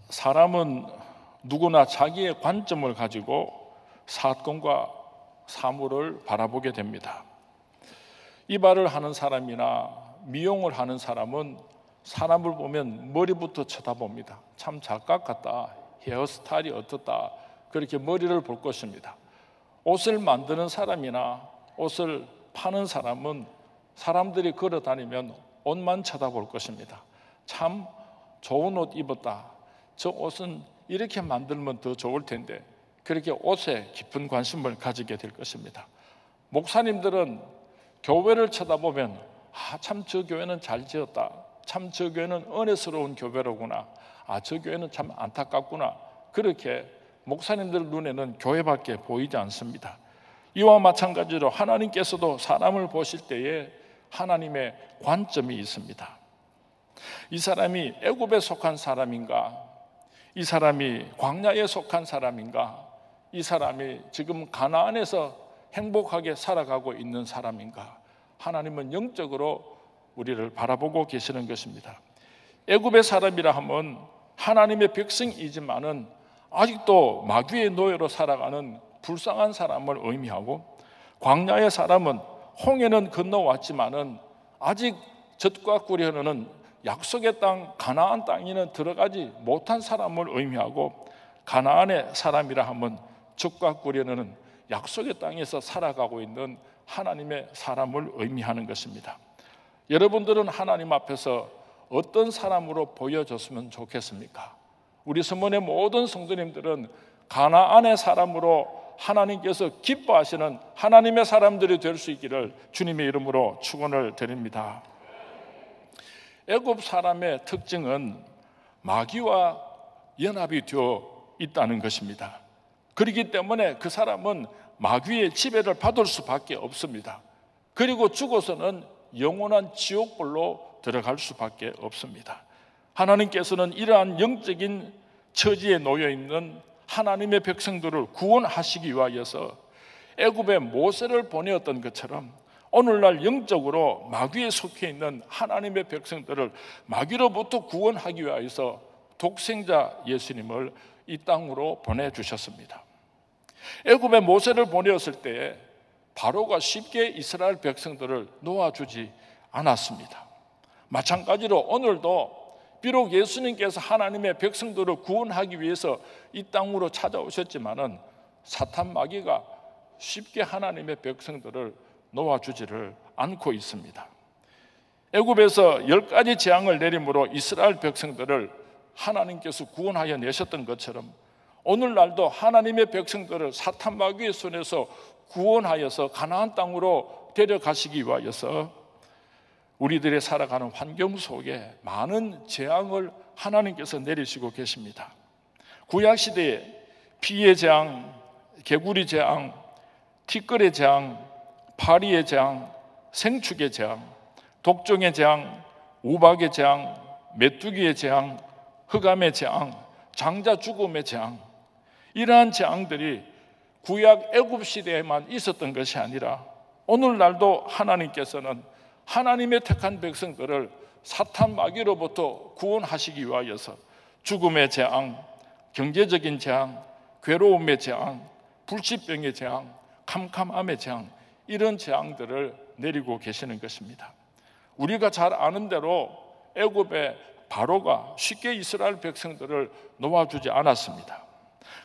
사람은 누구나 자기의 관점을 가지고 사건과 사물을 바라보게 됩니다. 이발을 하는 사람이나 미용을 하는 사람은 사람을 보면 머리부터 쳐다봅니다. 참 작가 같다, 헤어스타일이 어떻다, 그렇게 머리를 볼 것입니다. 옷을 만드는 사람이나 옷을 파는 사람은 사람들이 걸어 다니면 옷만 쳐다볼 것입니다. 참 좋은 옷 입었다, 저 옷은 이렇게 만들면 더 좋을 텐데, 그렇게 옷에 깊은 관심을 가지게 될 것입니다. 목사님들은 교회를 쳐다보면 참 저 교회는 잘 지었다, 참 저 교회는 은혜스러운 교회로구나, 저 교회는 참 안타깝구나, 그렇게 목사님들 눈에는 교회밖에 보이지 않습니다. 이와 마찬가지로 하나님께서도 사람을 보실 때에 하나님의 관점이 있습니다. 이 사람이 애굽에 속한 사람인가, 이 사람이 광야에 속한 사람인가, 이 사람이 지금 가나안에서 행복하게 살아가고 있는 사람인가, 하나님은 영적으로 우리를 바라보고 계시는 것입니다. 애굽의 사람이라 하면 하나님의 백성이지만은 아직도 마귀의 노예로 살아가는 불쌍한 사람을 의미하고, 광야의 사람은 홍해는 건너왔지만은 아직 젖과 꿀이 흐르는 약속의 땅 가나안 땅에는 들어가지 못한 사람을 의미하고, 가나안의 사람이라 하면 젖과 꿀이 흐르는 약속의 땅에서 살아가고 있는 하나님의 사람을 의미하는 것입니다. 여러분들은 하나님 앞에서 어떤 사람으로 보여줬으면 좋겠습니까? 우리 서문의 모든 성도님들은 가나안의 사람으로 하나님께서 기뻐하시는 하나님의 사람들이 될 수 있기를 주님의 이름으로 축원을 드립니다. 애굽 사람의 특징은 마귀와 연합이 되어 있다는 것입니다. 그렇기 때문에 그 사람은 마귀의 지배를 받을 수밖에 없습니다. 그리고 죽어서는 영원한 지옥불로 들어갈 수밖에 없습니다. 하나님께서는 이러한 영적인 처지에 놓여 있는 하나님의 백성들을 구원하시기 위하여서 애굽에 모세를 보내었던 것처럼 오늘날 영적으로 마귀에 속해 있는 하나님의 백성들을 마귀로부터 구원하기 위하여서 독생자 예수님을 이 땅으로 보내주셨습니다. 애굽에 모세를 보내었을 때 바로가 쉽게 이스라엘 백성들을 놓아주지 않았습니다. 마찬가지로 오늘도 비록 예수님께서 하나님의 백성들을 구원하기 위해서 이 땅으로 찾아오셨지만은 사탄 마귀가 쉽게 하나님의 백성들을 놓아주지를 않고 있습니다. 애굽에서 10가지 재앙을 내림으로 이스라엘 백성들을 하나님께서 구원하여 내셨던 것처럼 오늘날도 하나님의 백성들을 사탄 마귀의 손에서 구원하여서 가나안 땅으로 데려가시기 위하여서 우리들의 살아가는 환경 속에 많은 재앙을 하나님께서 내리시고 계십니다. 구약시대에 피의 재앙, 개구리 재앙, 티끌의 재앙, 파리의 재앙, 생축의 재앙, 독종의 재앙, 우박의 재앙, 메뚜기의 재앙, 흑암의 재앙, 장자 죽음의 재앙, 이러한 재앙들이 구약 애굽 시대에만 있었던 것이 아니라 오늘날도 하나님께서는 하나님의 택한 백성들을 사탄 마귀로부터 구원하시기 위하여서 죽음의 재앙, 경제적인 재앙, 괴로움의 재앙, 불치병의 재앙, 캄캄함의 재앙, 이런 재앙들을 내리고 계시는 것입니다. 우리가 잘 아는 대로 애굽의 바로가 쉽게 이스라엘 백성들을 놓아주지 않았습니다.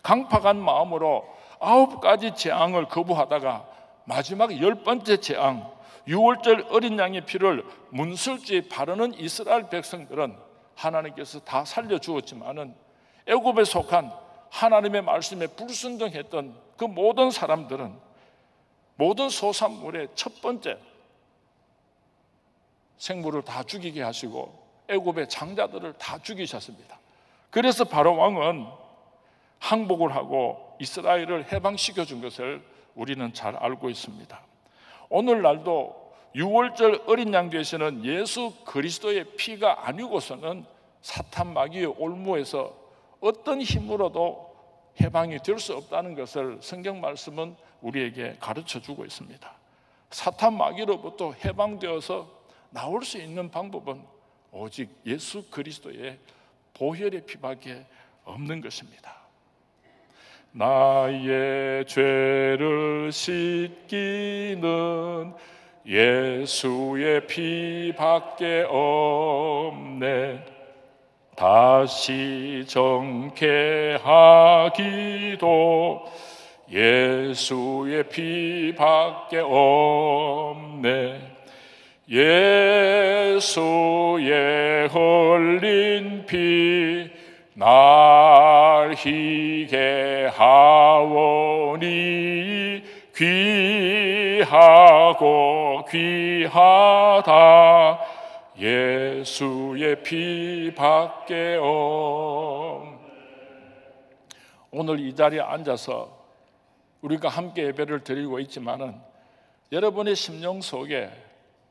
강팍한 마음으로 9가지 재앙을 거부하다가 마지막 10번째 재앙, 유월절 어린 양의 피를 문설주에 바르는 이스라엘 백성들은 하나님께서 다 살려주었지만은 애굽에 속한 하나님의 말씀에 불순종했던 그 모든 사람들은 모든 소산물의 첫 번째 생물을 다 죽이게 하시고 애굽의 장자들을 다 죽이셨습니다. 그래서 바로 왕은 항복을 하고 이스라엘을 해방시켜 준 것을 우리는 잘 알고 있습니다. 오늘날도 유월절 어린 양 되시는 예수 그리스도의 피가 아니고서는 사탄 마귀의 올무에서 어떤 힘으로도 해방이 될 수 없다는 것을 성경 말씀은 우리에게 가르쳐 주고 있습니다. 사탄 마귀로부터 해방되어서 나올 수 있는 방법은 오직 예수 그리스도의 보혈의 피밖에 없는 것입니다. 나의 죄를 씻기는 예수의 피밖에 없네. 다시 정케하기도 예수의 피밖에 없네. 예수의 흘린 피 날 희게 하오니 귀하고 귀하다 예수의 피밖에 오늘 이 자리에 앉아서 우리가 함께 예배를 드리고 있지만은 여러분의 심령 속에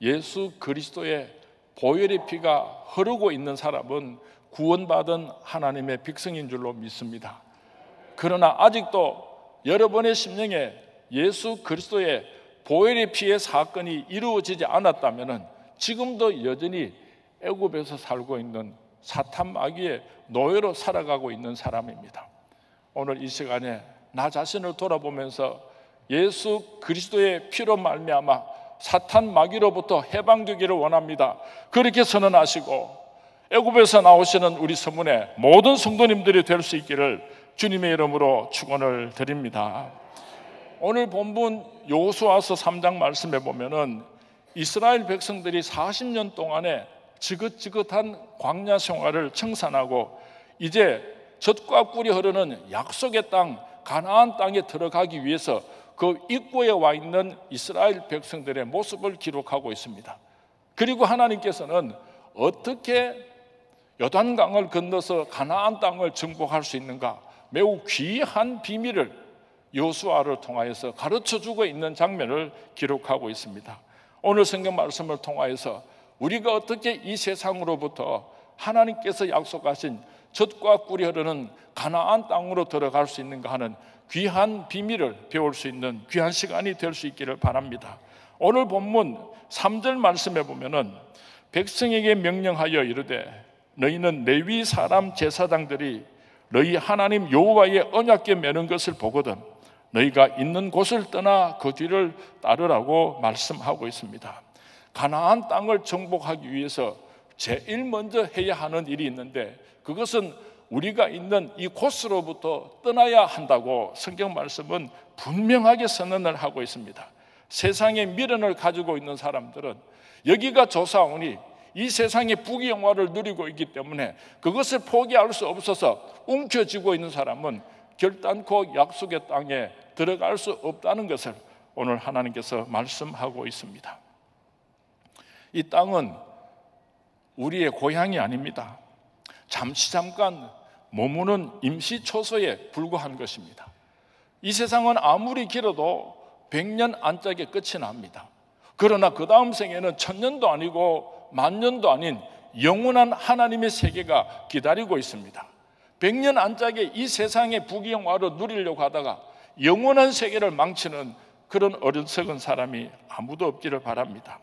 예수 그리스도의 보혈의 피가 흐르고 있는 사람은 구원받은 하나님의 백성인 줄로 믿습니다. 그러나 아직도 여러분의 심령에 예수 그리스도의 보혈의 피의 사건이 이루어지지 않았다면 지금도 여전히 애굽에서 살고 있는 사탄 마귀의 노예로 살아가고 있는 사람입니다. 오늘 이 시간에 나 자신을 돌아보면서 예수 그리스도의 피로 말미암아 사탄 마귀로부터 해방되기를 원합니다. 그렇게 선언하시고 애굽에서 나오시는 우리 서문의 모든 성도님들이 될 수 있기를 주님의 이름으로 축원을 드립니다. 오늘 본문 여호수아서 3장 말씀에 보면은 이스라엘 백성들이 40년 동안에 지긋지긋한 광야 생활을 청산하고 이제 젖과 꿀이 흐르는 약속의 땅 가나안 땅에 들어가기 위해서 그 입구에 와 있는 이스라엘 백성들의 모습을 기록하고 있습니다. 그리고 하나님께서는 어떻게 요단강을 건너서 가나안 땅을 정복할 수 있는가 매우 귀한 비밀을 여호수아를 통하여서 가르쳐주고 있는 장면을 기록하고 있습니다. 오늘 성경 말씀을 통하여서 우리가 어떻게 이 세상으로부터 하나님께서 약속하신 젖과 꿀이 흐르는 가나안 땅으로 들어갈 수 있는가 하는 귀한 비밀을 배울 수 있는 귀한 시간이 될 수 있기를 바랍니다. 오늘 본문 3절 말씀에 보면은 백성에게 명령하여 이르되 너희는 레위 사람 제사장들이 너희 하나님 여호와의 언약궤 매는 것을 보거든 너희가 있는 곳을 떠나 그 뒤를 따르라고 말씀하고 있습니다. 가나안 땅을 정복하기 위해서 제일 먼저 해야 하는 일이 있는데 그것은 우리가 있는 이 곳으로부터 떠나야 한다고 성경 말씀은 분명하게 선언을 하고 있습니다. 세상의 미련을 가지고 있는 사람들은 여기가 좋사오니 이 세상의 부귀영화를 누리고 있기 때문에 그것을 포기할 수 없어서 움켜쥐고 있는 사람은 결단코 약속의 땅에 들어갈 수 없다는 것을 오늘 하나님께서 말씀하고 있습니다. 이 땅은 우리의 고향이 아닙니다. 잠깐 머무는 임시초소에 불과한 것입니다. 이 세상은 아무리 길어도 100년 안짝에 끝이 납니다. 그러나 그 다음 생에는 1000년도 아니고 10,000년도 아닌 영원한 하나님의 세계가 기다리고 있습니다. 100년 안짝에 이 세상의 부귀영화를 누리려고 하다가 영원한 세계를 망치는 그런 어리석은 사람이 아무도 없기를 바랍니다.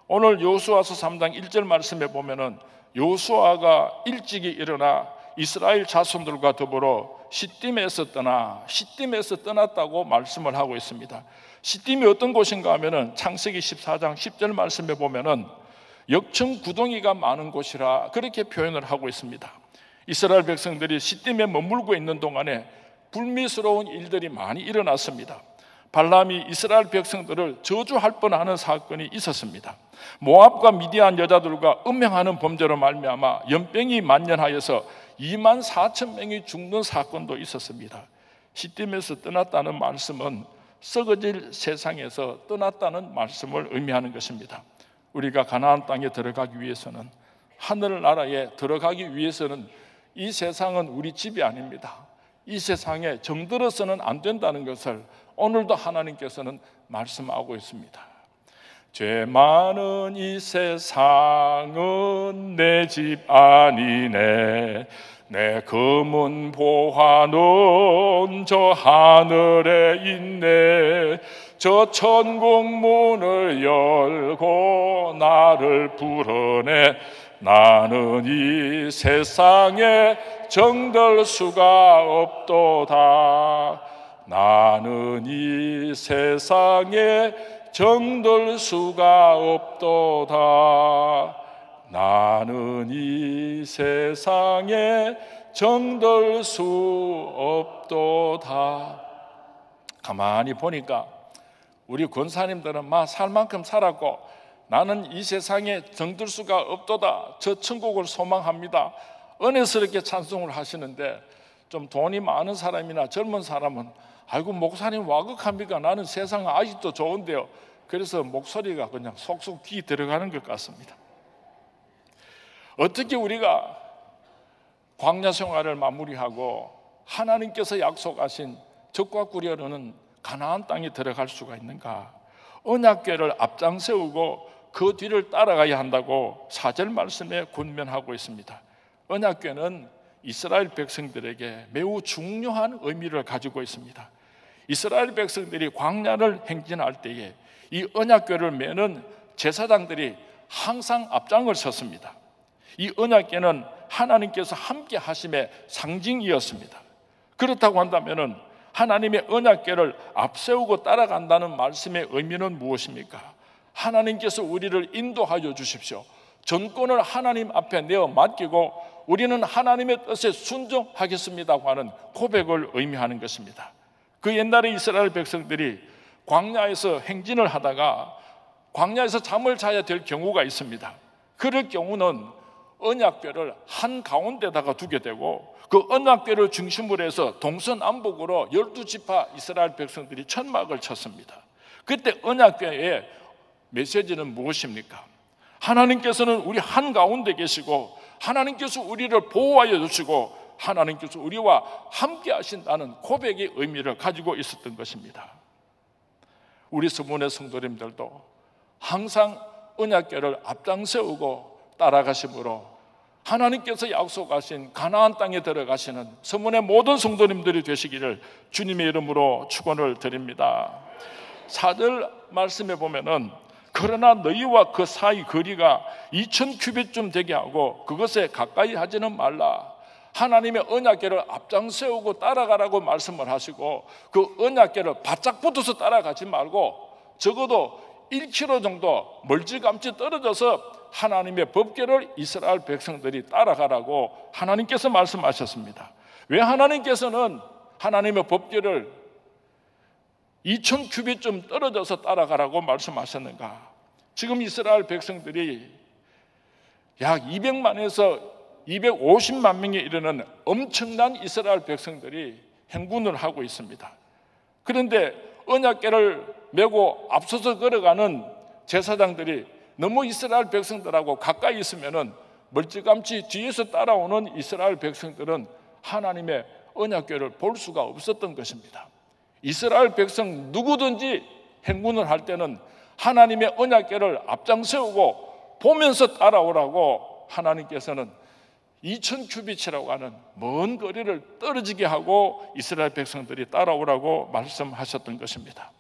오늘 여호수아서 3장 1절 말씀에 보면은 여호수아가 일찍이 일어나 이스라엘 자손들과 더불어 시딤에서 떠났다고 말씀을 하고 있습니다. 시딤이 어떤 곳인가 하면은 창세기 14장 10절 말씀에 보면은 역청 구덩이가 많은 곳이라 그렇게 표현을 하고 있습니다. 이스라엘 백성들이 시딤에 머물고 있는 동안에 불미스러운 일들이 많이 일어났습니다. 발람이 이스라엘 백성들을 저주할 뻔하는 사건이 있었습니다. 모압과 미디안 여자들과 음행하는 범죄로 말미암아 연병이 만연하여서 24,000명이 죽는 사건도 있었습니다. 시딤에서 떠났다는 말씀은 썩어질 세상에서 떠났다는 말씀을 의미하는 것입니다. 우리가 가나안 땅에 들어가기 위해서는 하늘나라에 들어가기 위해서는 이 세상은 우리 집이 아닙니다. 이 세상에 정들어서는 안 된다는 것을 오늘도 하나님께서는 말씀하고 있습니다. 죄 많은 이 세상은 내 집 아니네 내 검은 보화는 저 하늘에 있네 저 천국 문을 열고 나를 불어내 나는 이 세상에 정들 수가 없도다. 나는 이 세상에 정들 수가 없도다. 나는 이 세상에 정들 수 없도다. 가만히 보니까 우리 권사님들은 막 살 만큼 살았고, 나는 이 세상에 정들 수가 없도다, 저 천국을 소망합니다, 은혜스럽게 찬송을 하시는데, 좀 돈이 많은 사람이나 젊은 사람은 아이고 목사님 와극합니까? 나는 세상 아직도 좋은데요. 그래서 목소리가 그냥 속속 귀 들어가는 것 같습니다. 어떻게 우리가 광야 생활을 마무리하고 하나님께서 약속하신 적과 꿀이라는 가나안 땅에 들어갈 수가 있는가? 언약궤를 앞장세우고 그 뒤를 따라가야 한다고 4절 말씀에 권면하고 있습니다. 언약궤는 이스라엘 백성들에게 매우 중요한 의미를 가지고 있습니다. 이스라엘 백성들이 광야를 행진할 때에 이 언약궤를 메는 제사장들이 항상 앞장을 섰습니다. 이 언약궤는 하나님께서 함께 하심의 상징이었습니다. 그렇다고 한다면 하나님의 언약궤를 앞세우고 따라간다는 말씀의 의미는 무엇입니까? 하나님께서 우리를 인도하여 주십시오. 전권을 하나님 앞에 내어 맡기고 우리는 하나님의 뜻에 순종하겠습니다고 하는 고백을 의미하는 것입니다. 그 옛날에 이스라엘 백성들이 광야에서 행진을 하다가 광야에서 잠을 자야 될 경우가 있습니다. 그럴 경우는 언약궤를 한가운데다가 두게 되고, 그 언약궤를 중심으로 해서 동서남북으로 12지파 이스라엘 백성들이 천막을 쳤습니다. 그때 언약궤의 메시지는 무엇입니까? 하나님께서는 우리 한가운데 계시고 하나님께서 우리를 보호하여 주시고 하나님께서 우리와 함께 하신다는 고백의 의미를 가지고 있었던 것입니다. 우리 서문의 성도님들도 항상 언약궤를 앞장세우고 따라가심으로 하나님께서 약속하신 가나안 땅에 들어가시는 서문의 모든 성도님들이 되시기를 주님의 이름으로 축원을 드립니다. 4절 말씀에 보면은 그러나 너희와 그 사이 거리가 2000규빗쯤 되게 하고 그것에 가까이 하지는 말라. 하나님의 언약궤를 앞장세우고 따라가라고 말씀을 하시고, 그 언약궤를 바짝 붙어서 따라가지 말고 적어도 1km 정도 멀찌감치 떨어져서 하나님의 법궤를 이스라엘 백성들이 따라가라고 하나님께서 말씀하셨습니다. 왜 하나님께서는 하나님의 법궤를 2000규빗쯤 떨어져서 따라가라고 말씀하셨는가? 지금 이스라엘 백성들이 약 200만에서 250만 명에 이르는 엄청난 이스라엘 백성들이 행군을 하고 있습니다. 그런데 언약궤를 메고 앞서서 걸어가는 제사장들이 너무 이스라엘 백성들하고 가까이 있으면은 멀찌감치 뒤에서 따라오는 이스라엘 백성들은 하나님의 언약궤를 볼 수가 없었던 것입니다. 이스라엘 백성 누구든지 행군을 할 때는 하나님의 언약궤를 앞장세우고 보면서 따라오라고 하나님께서는 2000규빗이라고 하는 먼 거리를 떨어지게 하고 이스라엘 백성들이 따라오라고 말씀하셨던 것입니다.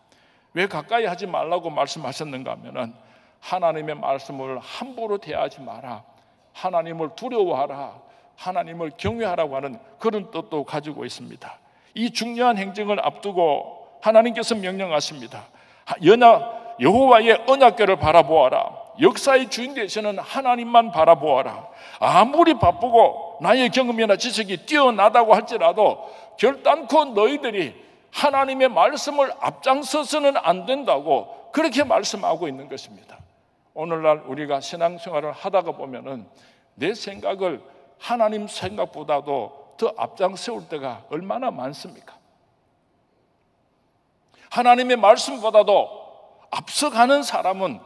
왜 가까이 하지 말라고 말씀하셨는가 하면은 하나님의 말씀을 함부로 대하지 마라, 하나님을 두려워하라, 하나님을 경외하라고 하는 그런 뜻도 가지고 있습니다. 이 중요한 행정을 앞두고 하나님께서 명령하십니다. 여호와의 언약궤를 바라보아라. 역사의 주인 되시는 하나님만 바라보아라. 아무리 바쁘고 나의 경험이나 지식이 뛰어나다고 할지라도 결단코 너희들이 하나님의 말씀을 앞장서서는 안 된다고 그렇게 말씀하고 있는 것입니다. 오늘날 우리가 신앙생활을 하다가 보면은 내 생각을 하나님 생각보다도 더 앞장세울 때가 얼마나 많습니까? 하나님의 말씀보다도 앞서가는 사람은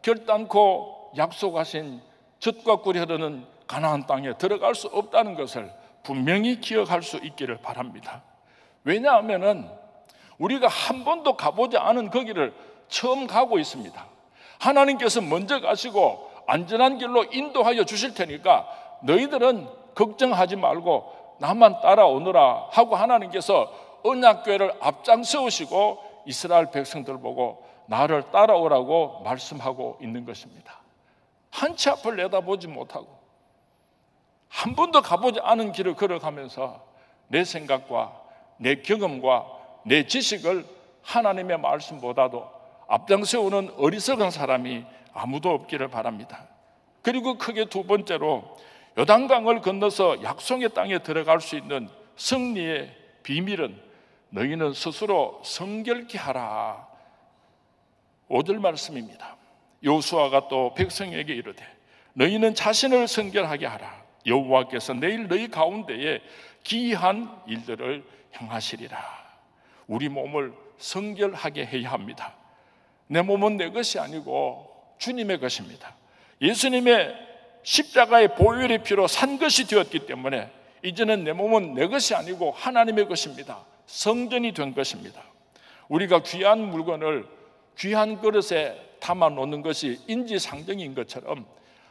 결단코 약속하신 젖과 꿀이 흐르는 가나안 땅에 들어갈 수 없다는 것을 분명히 기억할 수 있기를 바랍니다. 왜냐하면 우리가 한 번도 가보지 않은 거기를 처음 가고 있습니다. 하나님께서 먼저 가시고 안전한 길로 인도하여 주실 테니까 너희들은 걱정하지 말고 나만 따라오너라 하고 하나님께서 언약궤를 앞장세우시고 이스라엘 백성들 보고 나를 따라오라고 말씀하고 있는 것입니다. 한치 앞을 내다보지 못하고 한 번도 가보지 않은 길을 걸어가면서 내 생각과 내 경험과 내 지식을 하나님의 말씀보다도 앞장세우는 어리석은 사람이 아무도 없기를 바랍니다. 그리고 크게 두 번째로 요단강을 건너서 약속의 땅에 들어갈 수 있는 승리의 비밀은 너희는 스스로 성결케 하라. 5절 말씀입니다. 여호수아가 또 백성에게 이르되 너희는 자신을 성결하게 하라. 여호와께서 내일 너희 가운데에 기이한 일들을 행하시리라. 우리 몸을 성결하게 해야 합니다. 내 몸은 내 것이 아니고 주님의 것입니다. 예수님의 십자가의 보혈의 피로 산 것이 되었기 때문에 이제는 내 몸은 내 것이 아니고 하나님의 것입니다. 성전이 된 것입니다. 우리가 귀한 물건을 귀한 그릇에 담아 놓는 것이 인지상정인 것처럼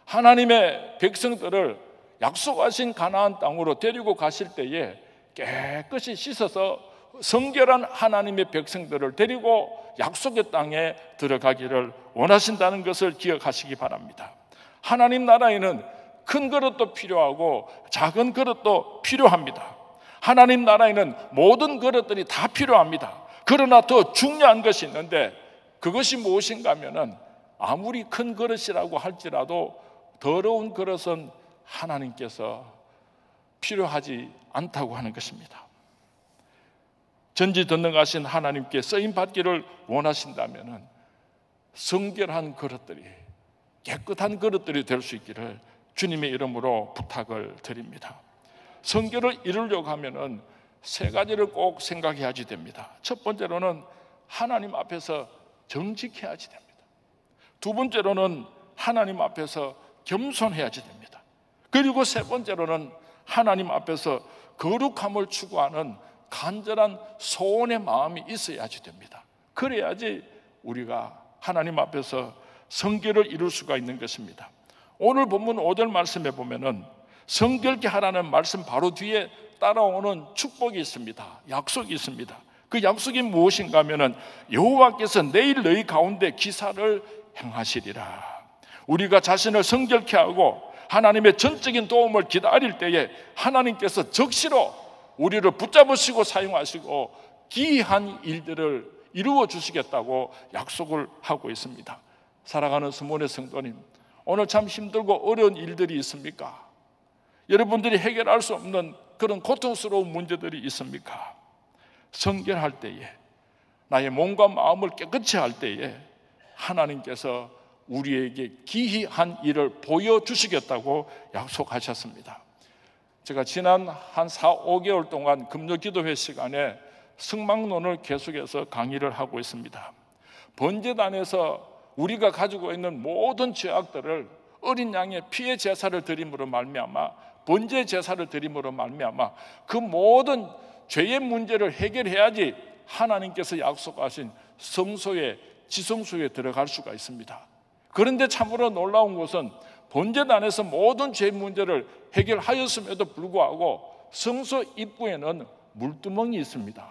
하나님의 백성들을 약속하신 가나안 땅으로 데리고 가실 때에 깨끗이 씻어서 성결한 하나님의 백성들을 데리고 약속의 땅에 들어가기를 원하신다는 것을 기억하시기 바랍니다. 하나님 나라에는 큰 그릇도 필요하고 작은 그릇도 필요합니다. 하나님 나라에는 모든 그릇들이 다 필요합니다. 그러나 더 중요한 것이 있는데 그것이 무엇인가 하면은 아무리 큰 그릇이라고 할지라도 더러운 그릇은 하나님께서 필요하지 않다고 하는 것입니다. 전지전능하신 하나님께 쓰임 받기를 원하신다면 성결한 그릇들이, 깨끗한 그릇들이 될 수 있기를 주님의 이름으로 부탁을 드립니다. 성결을 이루려고 하면 세 가지를 꼭 생각해야지 됩니다. 첫 번째로는 하나님 앞에서 정직해야지 됩니다. 두 번째로는 하나님 앞에서 겸손해야지 됩니다. 그리고 세 번째로는 하나님 앞에서 거룩함을 추구하는 간절한 소원의 마음이 있어야지 됩니다. 그래야지 우리가 하나님 앞에서 성결을 이룰 수가 있는 것입니다. 오늘 본문 5절 말씀에 보면은 성결케 하라는 말씀 바로 뒤에 따라오는 축복이 있습니다. 약속이 있습니다. 그 약속이 무엇인가 하면은 여호와께서 내일 너희 가운데 기사를 행하시리라. 우리가 자신을 성결케 하고 하나님의 전적인 도움을 기다릴 때에 하나님께서 적시로 우리를 붙잡으시고 사용하시고 기이한 일들을 이루어 주시겠다고 약속을 하고 있습니다. 사랑하는 스몬의 성도님, 오늘 참 힘들고 어려운 일들이 있습니까? 여러분들이 해결할 수 없는 그런 고통스러운 문제들이 있습니까? 성결할 때에, 나의 몸과 마음을 깨끗이 할 때에 하나님께서 우리에게 기이한 일을 보여주시겠다고 약속하셨습니다. 제가 지난 한 4, 5개월 동안 금요 기도회 시간에 승막론을 계속해서 강의를 하고 있습니다. 번제단에서 우리가 가지고 있는 모든 죄악들을 어린 양의 피의 제사를 드림으로 말미암아, 번제 제사를 드림으로 말미암아 그 모든 죄의 문제를 해결해야지 하나님께서 약속하신 성소에, 지성소에 들어갈 수가 있습니다. 그런데 참으로 놀라운 것은 번제단에서 모든 죄 문제를 해결하였음에도 불구하고 성소 입구에는 물두멍이 있습니다.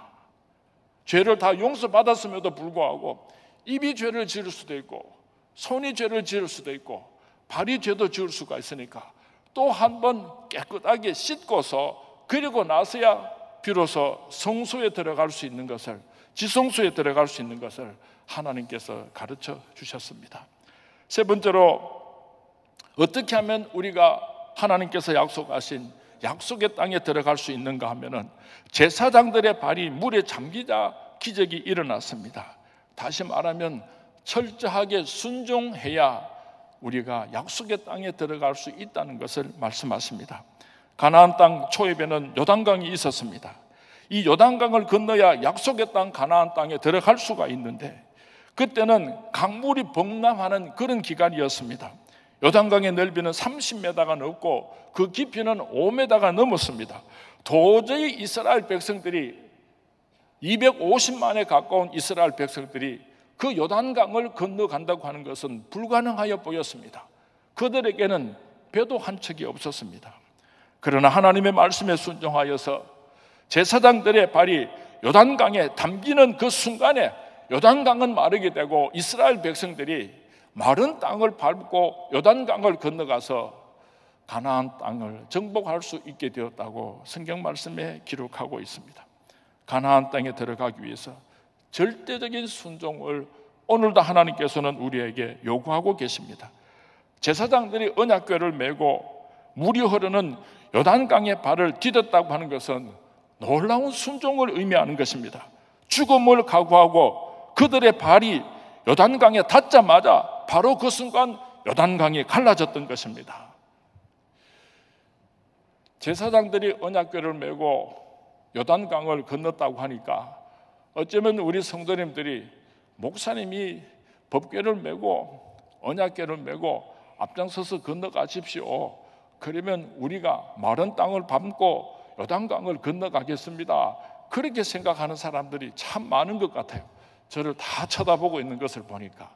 죄를 다 용서받았음에도 불구하고 입이 죄를 지을 수도 있고 손이 죄를 지을 수도 있고 발이 죄도 지을 수가 있으니까 또 한 번 깨끗하게 씻고서 그리고 나서야 비로소 성소에 들어갈 수 있는 것을, 지성소에 들어갈 수 있는 것을 하나님께서 가르쳐 주셨습니다. 세 번째로 어떻게 하면 우리가 하나님께서 약속하신 약속의 땅에 들어갈 수 있는가 하면은 제사장들의 발이 물에 잠기자 기적이 일어났습니다. 다시 말하면 철저하게 순종해야 우리가 약속의 땅에 들어갈 수 있다는 것을 말씀하십니다. 가나안 땅 초입에는 요단강이 있었습니다. 이 요단강을 건너야 약속의 땅 가나안 땅에 들어갈 수가 있는데 그때는 강물이 범람하는 그런 기간이었습니다. 요단강의 넓이는 30m가 넘고 그 깊이는 5m가 넘었습니다. 도저히 이스라엘 백성들이 250만에 가까운 이스라엘 백성들이 그 요단강을 건너간다고 하는 것은 불가능하여 보였습니다. 그들에게는 배도 한 척이 없었습니다. 그러나 하나님의 말씀에 순종하여서 제사장들의 발이 요단강에 담기는 그 순간에 요단강은 마르게 되고 이스라엘 백성들이 마른 땅을 밟고 요단강을 건너가서 가나안 땅을 정복할 수 있게 되었다고 성경 말씀에 기록하고 있습니다. 가나안 땅에 들어가기 위해서 절대적인 순종을 오늘도 하나님께서는 우리에게 요구하고 계십니다. 제사장들이 언약궤를 메고 물이 흐르는 요단강에 발을 디뎠다고 하는 것은 놀라운 순종을 의미하는 것입니다. 죽음을 각오하고 그들의 발이 요단강에 닿자마자 바로 그 순간 요단강이 갈라졌던 것입니다. 제사장들이 언약궤를 메고 요단강을 건넜다고 하니까 어쩌면 우리 성도님들이 목사님이 법궤를 메고 언약궤를 메고 앞장서서 건너가십시오. 그러면 우리가 마른 땅을 밟고 요단강을 건너가겠습니다. 그렇게 생각하는 사람들이 참 많은 것 같아요. 저를 다 쳐다보고 있는 것을 보니까.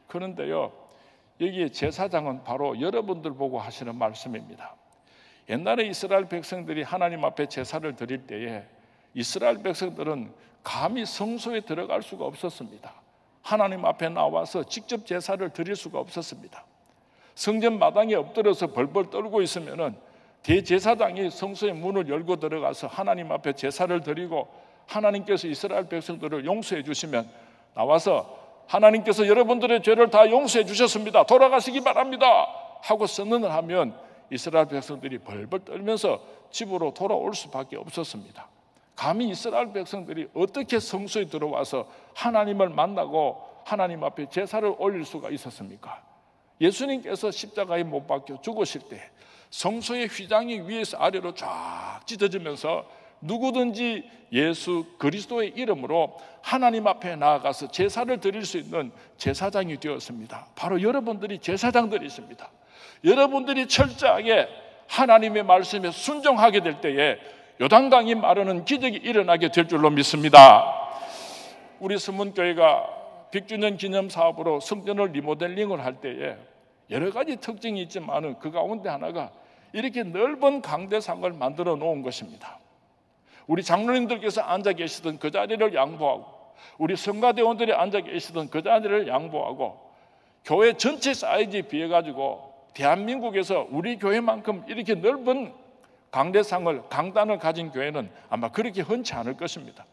그런데요, 여기에 제사장은 바로 여러분들 보고 하시는 말씀입니다. 옛날에 이스라엘 백성들이 하나님 앞에 제사를 드릴 때에 이스라엘 백성들은 감히 성소에 들어갈 수가 없었습니다. 하나님 앞에 나와서 직접 제사를 드릴 수가 없었습니다. 성전 마당에 엎드려서 벌벌 떨고 있으면은 대제사장이 성소의 문을 열고 들어가서 하나님 앞에 제사를 드리고 하나님께서 이스라엘 백성들을 용서해 주시면 나와서 하나님께서 여러분들의 죄를 다 용서해 주셨습니다. 돌아가시기 바랍니다. 하고 선언을 하면 이스라엘 백성들이 벌벌 떨면서 집으로 돌아올 수밖에 없었습니다. 감히 이스라엘 백성들이 어떻게 성소에 들어와서 하나님을 만나고 하나님 앞에 제사를 올릴 수가 있었습니까? 예수님께서 십자가에 못 박혀 죽으실 때 성소의 휘장이 위에서 아래로 쫙 찢어지면서 누구든지 예수 그리스도의 이름으로 하나님 앞에 나아가서 제사를 드릴 수 있는 제사장이 되었습니다. 바로 여러분들이 제사장들이십니다. 여러분들이 철저하게 하나님의 말씀에 순종하게 될 때에 요단강이 마르는 기적이 일어나게 될 줄로 믿습니다. 우리 서문교회가 100주년 기념 사업으로 성전을 리모델링을 할 때에 여러 가지 특징이 있지만 그 가운데 하나가 이렇게 넓은 강대상을 만들어 놓은 것입니다. 우리 장로님들께서 앉아 계시던 그 자리를 양보하고 우리 성가대원들이 앉아 계시던 그 자리를 양보하고 교회 전체 사이즈에 비해 가지고 대한민국에서 우리 교회만큼 이렇게 넓은 강대상을 강단을 가진 교회는 아마 그렇게 흔치 않을 것입니다.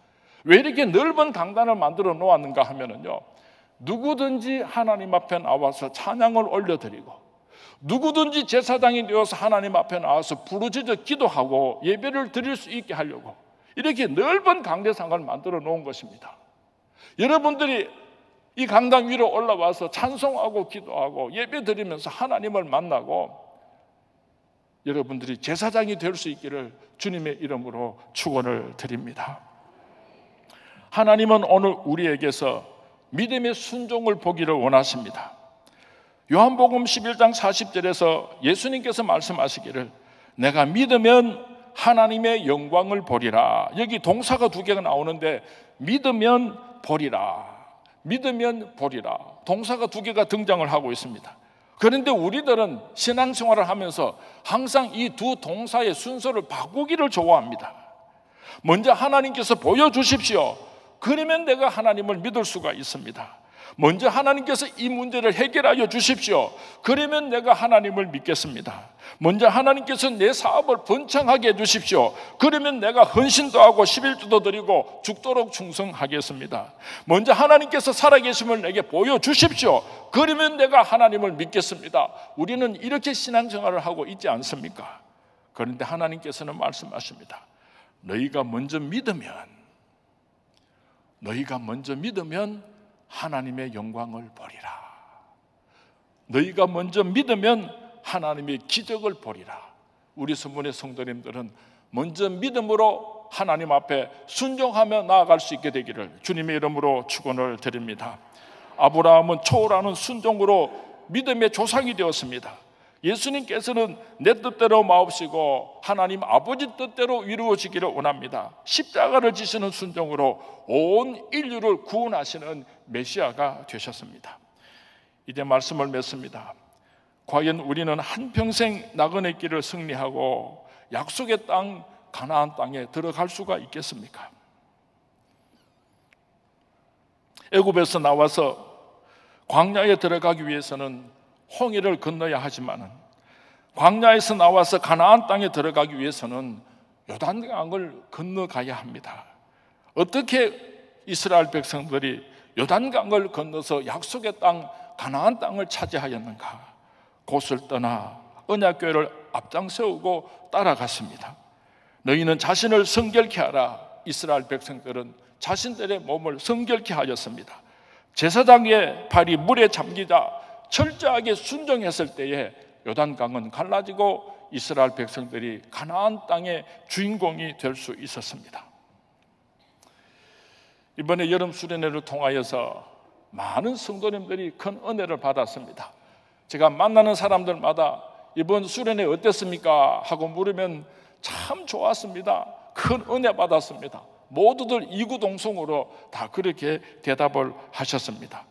왜 이렇게 넓은 강단을 만들어 놓았는가 하면은요, 누구든지 하나님 앞에 나와서 찬양을 올려드리고 누구든지 제사장이 되어서 하나님 앞에 나와서 부르짖어 기도하고 예배를 드릴 수 있게 하려고 이렇게 넓은 강대상을 만들어 놓은 것입니다. 여러분들이 이 강당 위로 올라와서 찬송하고 기도하고 예배 드리면서 하나님을 만나고 여러분들이 제사장이 될 수 있기를 주님의 이름으로 축원을 드립니다. 하나님은 오늘 우리에게서 믿음의 순종을 보기를 원하십니다. 요한복음 11장 40절에서 예수님께서 말씀하시기를 내가 믿으면 하나님의 영광을 보리라. 여기 동사가 두 개가 나오는데 믿으면 보리라, 믿으면 보리라, 동사가 두 개가 등장을 하고 있습니다. 그런데 우리들은 신앙생활을 하면서 항상 이 두 동사의 순서를 바꾸기를 좋아합니다. 먼저 하나님께서 보여주십시오. 그러면 내가 하나님을 믿을 수가 있습니다. 먼저 하나님께서 이 문제를 해결하여 주십시오. 그러면 내가 하나님을 믿겠습니다. 먼저 하나님께서 내 사업을 번창하게 해주십시오. 그러면 내가 헌신도 하고 11조도 드리고 죽도록 충성하겠습니다. 먼저 하나님께서 살아계심을 내게 보여주십시오. 그러면 내가 하나님을 믿겠습니다. 우리는 이렇게 신앙생활을 하고 있지 않습니까? 그런데 하나님께서는 말씀하십니다. 너희가 먼저 믿으면 하나님의 영광을 보리라. 너희가 먼저 믿으면 하나님의 기적을 보리라. 우리 서문의 성도님들은 먼저 믿음으로 하나님 앞에 순종하며 나아갈 수 있게 되기를 주님의 이름으로 축원을 드립니다. 아브라함은 초월하는 순종으로 믿음의 조상이 되었습니다. 예수님께서는 내 뜻대로 마옵시고 하나님 아버지 뜻대로 이루어지기를 원합니다. 십자가를 지시는 순종으로 온 인류를 구원하시는 메시아가 되셨습니다. 이제 말씀을 맺습니다. 과연 우리는 한평생 나그네 길을 승리하고 약속의 땅 가나안 땅에 들어갈 수가 있겠습니까? 애굽에서 나와서 광야에 들어가기 위해서는 홍해를 건너야 하지만 광야에서 나와서 가나안 땅에 들어가기 위해서는 요단강을 건너가야 합니다. 어떻게 이스라엘 백성들이 요단강을 건너서 약속의 땅 가나안 땅을 차지하였는가? 곳을 떠나 언약궤를 앞장세우고 따라갔습니다. 너희는 자신을 성결케 하라. 이스라엘 백성들은 자신들의 몸을 성결케 하였습니다. 제사장의 발이 물에 잠기자 철저하게 순종했을 때에 요단강은 갈라지고 이스라엘 백성들이 가나안 땅의 주인공이 될 수 있었습니다. 이번에 여름 수련회를 통하여서 많은 성도님들이 큰 은혜를 받았습니다. 제가 만나는 사람들마다 이번 수련회 어땠습니까? 하고 물으면 참 좋았습니다. 큰 은혜 받았습니다. 모두들 이구동성으로 다 그렇게 대답을 하셨습니다.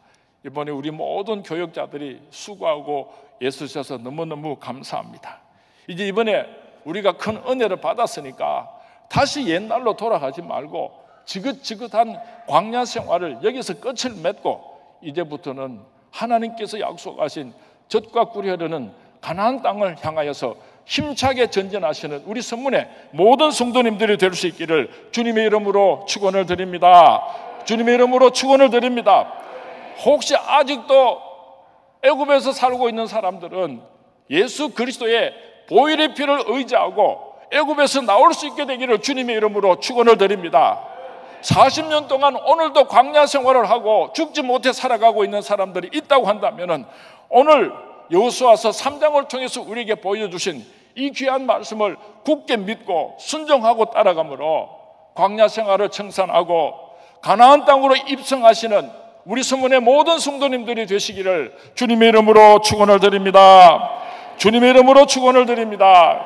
이번에 우리 모든 교역자들이 수고하고 애쓰셔서 너무너무 감사합니다. 이제 이번에 우리가 큰 은혜를 받았으니까 다시 옛날로 돌아가지 말고 지긋지긋한 광야 생활을 여기서 끝을 맺고 이제부터는 하나님께서 약속하신 젖과 꿀이 흐르는 가나안 땅을 향하여서 힘차게 전진하시는 우리 선문의 모든 성도님들이 될 수 있기를 주님의 이름으로 축원을 드립니다. 주님의 이름으로 축원을 드립니다. 혹시 아직도 애굽에서 살고 있는 사람들은 예수 그리스도의 보혈의 피를 의지하고 애굽에서 나올 수 있게 되기를 주님의 이름으로 축원을 드립니다. 40년 동안 오늘도 광야 생활을 하고 죽지 못해 살아가고 있는 사람들이 있다고 한다면 오늘 여호수아서 3장을 통해서 우리에게 보여주신 이 귀한 말씀을 굳게 믿고 순종하고 따라가므로 광야 생활을 청산하고 가나안 땅으로 입성하시는 우리 서문의 모든 성도님들이 되시기를 주님의 이름으로 축원을 드립니다. 주님의 이름으로 축원을 드립니다.